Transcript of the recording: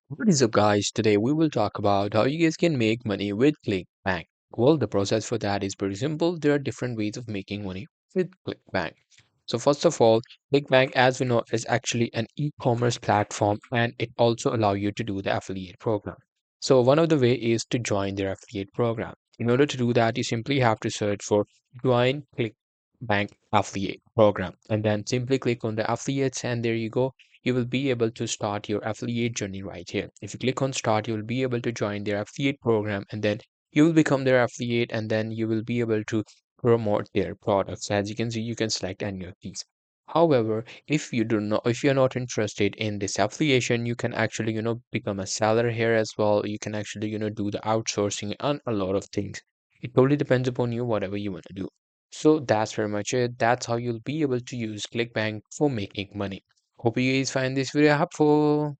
What is up, guys? Today we will talk about how you guys can make money with ClickBank. Well, the process for that is pretty simple. There are different ways of making money with ClickBank. So first of all, ClickBank, as we know, is actually an e-commerce platform, and it also allow you to do the affiliate program. So one of the way is to join their affiliate program. In order to do that, you simply have to search for join ClickBank affiliate program, and then simply click on the affiliates, and there you go, you will be able to start your affiliate journey right here. If you click on start, you will be able to join their affiliate program, and then you will become their affiliate, and then you will be able to promote their products. As you can see, you can select any of these. However, if you're not interested in this affiliation, you can actually, become a seller here as well. You can actually, do the outsourcing and a lot of things. It totally depends upon you, whatever you want to do. So that's very much it. That's how you'll be able to use ClickBank for making money. Hope you guys find this video helpful.